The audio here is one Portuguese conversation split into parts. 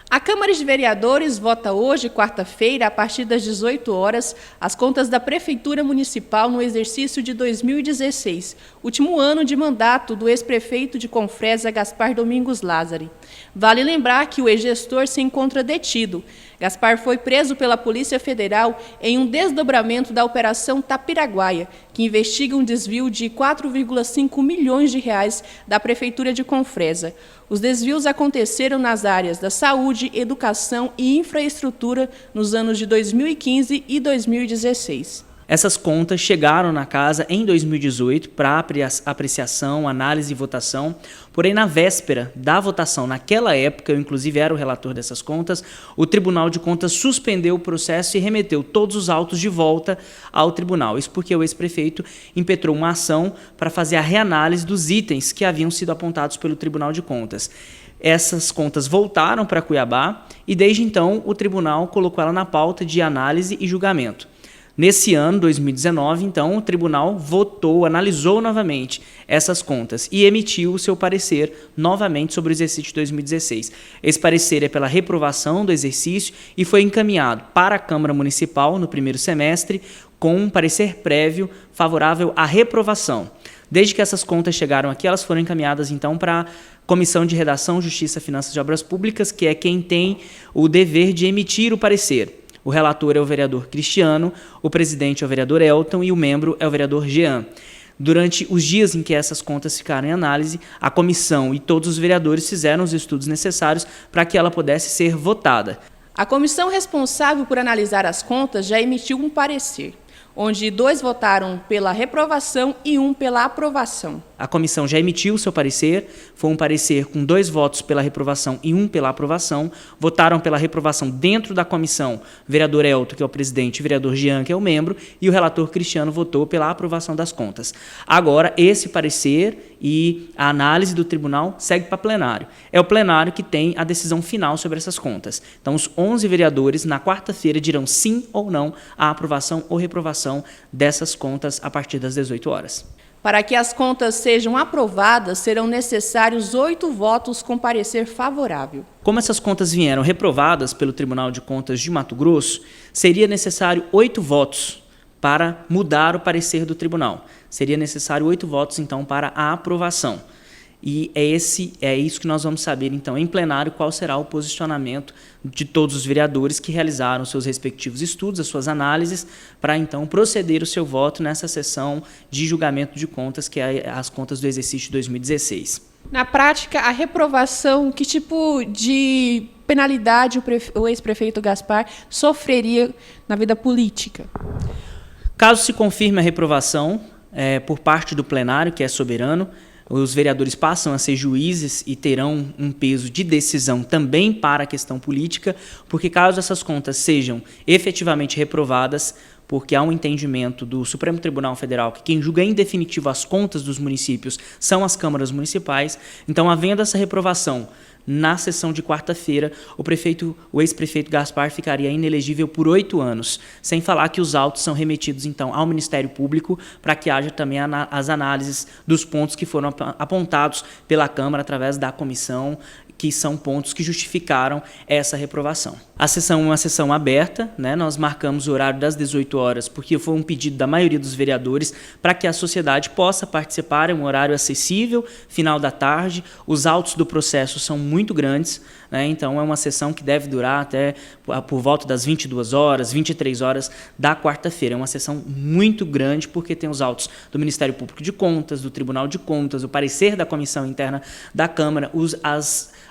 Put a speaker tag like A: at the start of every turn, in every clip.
A: A Câmara de Vereadores vota hoje, quarta-feira, a partir das 18 horas, as contas da Prefeitura Municipal no exercício de 2016, último ano de mandato do ex-prefeito de Confresa, Gaspar Domingos Lázari. Vale lembrar que o ex-gestor se encontra detido. Gaspar foi preso pela Polícia Federal em um desdobramento da Operação Tapiraguaia, que investiga um desvio de 4,5 milhões de reais da Prefeitura de Confresa. Os desvios aconteceram nas áreas da saúde, educação e infraestrutura nos anos de 2015 e 2016.
B: Essas contas chegaram na casa em 2018 para apreciação, análise e votação, porém na véspera da votação, naquela época, eu inclusive era o relator dessas contas, o Tribunal de Contas suspendeu o processo e remeteu todos os autos de volta ao tribunal. Isso porque o ex-prefeito impetrou uma ação para fazer a reanálise dos itens que haviam sido apontados pelo Tribunal de Contas. Essas contas voltaram para Cuiabá e desde então o tribunal colocou ela na pauta de análise e julgamento. Nesse ano, 2019, então, o tribunal analisou novamente essas contas e emitiu o seu parecer novamente sobre o exercício de 2016. Esse parecer é pela reprovação do exercício e foi encaminhado para a Câmara Municipal no primeiro semestre com um parecer prévio favorável à reprovação. Desde que essas contas chegaram aqui, elas foram encaminhadas, então, para a Comissão de Redação, Justiça, Finanças e Obras Públicas, que é quem tem o dever de emitir o parecer. O relator é o vereador Cristiano, o presidente é o vereador Elton e o membro é o vereador Jean. Durante os dias em que essas contas ficaram em análise, a comissão e todos os vereadores fizeram os estudos necessários para que ela pudesse ser votada.
A: A comissão responsável por analisar as contas já emitiu um parecer, onde 2 votaram pela reprovação e 1 pela aprovação.
B: A comissão já emitiu o seu parecer, foi um parecer com 2 votos pela reprovação e 1 pela aprovação. Votaram pela reprovação dentro da comissão o vereador Elton, que é o presidente, e o vereador Jean, que é o membro, e o relator Cristiano votou pela aprovação das contas. Agora, esse parecer e a análise do tribunal segue para plenário. É o plenário que tem a decisão final sobre essas contas. Então, os 11 vereadores, na quarta-feira, dirão sim ou não à aprovação ou reprovação dessas contas a partir das 18 horas.
A: Para que as contas sejam aprovadas, serão necessários 8 votos com parecer favorável.
B: Como essas contas vieram reprovadas pelo Tribunal de Contas de Mato Grosso, seria necessário 8 votos para mudar o parecer do tribunal. Seria necessário 8 votos, então, para a aprovação. E é isso que nós vamos saber, então, em plenário, qual será o posicionamento de todos os vereadores que realizaram seus respectivos estudos, as suas análises, para, então, proceder o seu voto nessa sessão de julgamento de contas, que é as contas do exercício de 2016.
A: Na prática, a reprovação, que tipo de penalidade o ex-prefeito Gaspar sofreria na vida política?
B: Caso se confirme a reprovação por parte do plenário, que é soberano, os vereadores passam a ser juízes e terão um peso de decisão também para a questão política, porque caso essas contas sejam efetivamente reprovadas, porque há um entendimento do Supremo Tribunal Federal que quem julga em definitivo as contas dos municípios são as câmaras municipais, então, havendo essa reprovação, na sessão de quarta-feira, o ex-prefeito Gaspar ficaria inelegível por 8 anos, sem falar que os autos são remetidos, então, ao Ministério Público, para que haja também as análises dos pontos que foram apontados pela Câmara através da comissão, que são pontos que justificaram essa reprovação. A sessão é uma sessão aberta, né? Nós marcamos o horário das 18 horas, porque foi um pedido da maioria dos vereadores para que a sociedade possa participar, é um horário acessível, final da tarde, os autos do processo são muito grandes, né? Então é uma sessão que deve durar até por volta das 22 horas, 23 horas da quarta-feira. É uma sessão muito grande, porque tem os autos do Ministério Público de Contas, do Tribunal de Contas, o parecer da Comissão Interna da Câmara,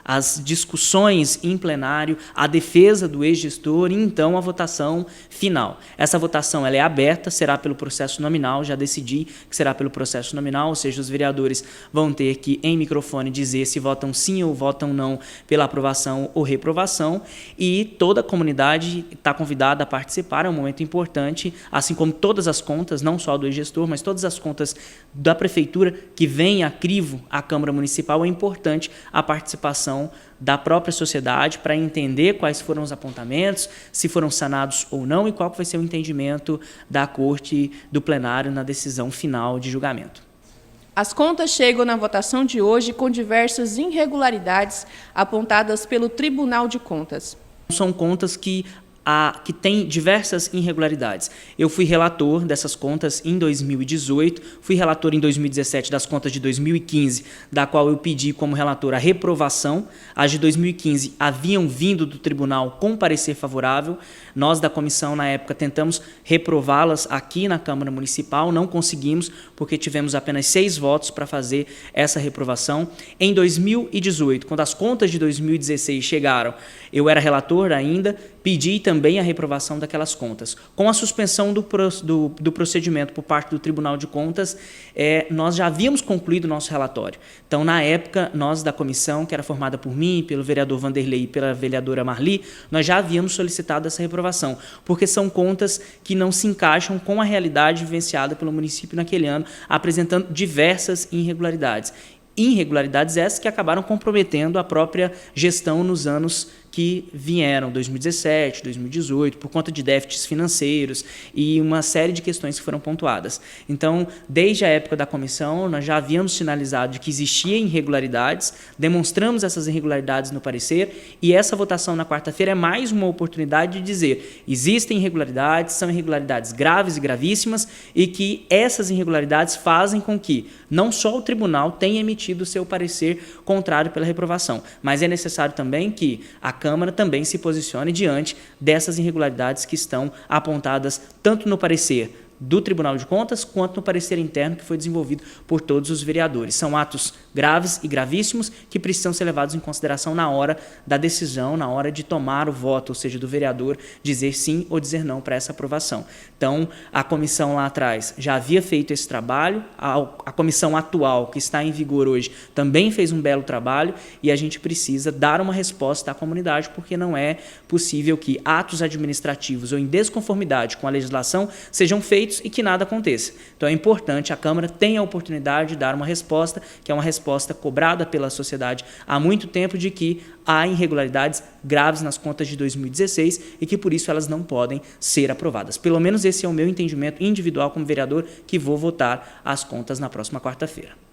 B: as discussões em plenário, a defesa do ex-gestor e, então, a votação final. Essa votação ela é aberta, será pelo processo nominal, já decidi que será pelo processo nominal, ou seja, os vereadores vão ter que, em microfone, dizer se votam sim ou votam não pela aprovação ou reprovação, e toda a comunidade está convidada a participar, é um momento importante, assim como todas as contas, não só do ex-gestor, mas todas as contas da Prefeitura que vêm a crivo à Câmara Municipal, é importante a participação da própria sociedade para entender quais foram os apontamentos, se foram sanados ou não e qual vai ser o entendimento da Corte, do plenário, na decisão final de julgamento.
A: As contas chegam na votação de hoje com diversas irregularidades apontadas pelo Tribunal de Contas.
B: São contas que tem diversas irregularidades. Eu fui relator dessas contas em 2018, fui relator em 2017 das contas de 2015, da qual eu pedi como relator a reprovação. As de 2015 haviam vindo do tribunal com parecer favorável. Nós, da comissão, na época, tentamos reprová-las aqui na Câmara Municipal, não conseguimos, porque tivemos apenas 6 votos para fazer essa reprovação. Em 2018, quando as contas de 2016 chegaram, eu era relator ainda, pedi também a reprovação daquelas contas. Com a suspensão do procedimento por parte do Tribunal de Contas, nós já havíamos concluído o nosso relatório. Então, na época, nós da comissão, que era formada por mim, pelo vereador Vanderlei e pela vereadora Marli, nós já havíamos solicitado essa reprovação, porque são contas que não se encaixam com a realidade vivenciada pelo município naquele ano, apresentando diversas irregularidades. Irregularidades essas que acabaram comprometendo a própria gestão nos anos que vieram, 2017, 2018, por conta de déficits financeiros e uma série de questões que foram pontuadas. Então, desde a época da comissão, nós já havíamos sinalizado de que existiam irregularidades, demonstramos essas irregularidades no parecer, e essa votação na quarta-feira é mais uma oportunidade de dizer: existem irregularidades, são irregularidades graves e gravíssimas, e que essas irregularidades fazem com que não só o tribunal tenha emitido o seu parecer contrário pela reprovação, mas é necessário também que a Câmara também se posicione diante dessas irregularidades que estão apontadas tanto no parecer do Tribunal de Contas, quanto no parecer interno que foi desenvolvido por todos os vereadores. São atos graves e gravíssimos que precisam ser levados em consideração na hora da decisão, na hora de tomar o voto, ou seja, do vereador dizer sim ou dizer não para essa aprovação. Então, a comissão lá atrás já havia feito esse trabalho, a comissão atual, que está em vigor hoje, também fez um belo trabalho, e a gente precisa dar uma resposta à comunidade, porque não é possível que atos administrativos ou em desconformidade com a legislação sejam feitos e que nada aconteça. Então é importante, a Câmara tem a oportunidade de dar uma resposta, que é uma resposta cobrada pela sociedade há muito tempo, de que há irregularidades graves nas contas de 2016 e que por isso elas não podem ser aprovadas. Pelo menos esse é o meu entendimento individual como vereador que vou votar as contas na próxima quarta-feira.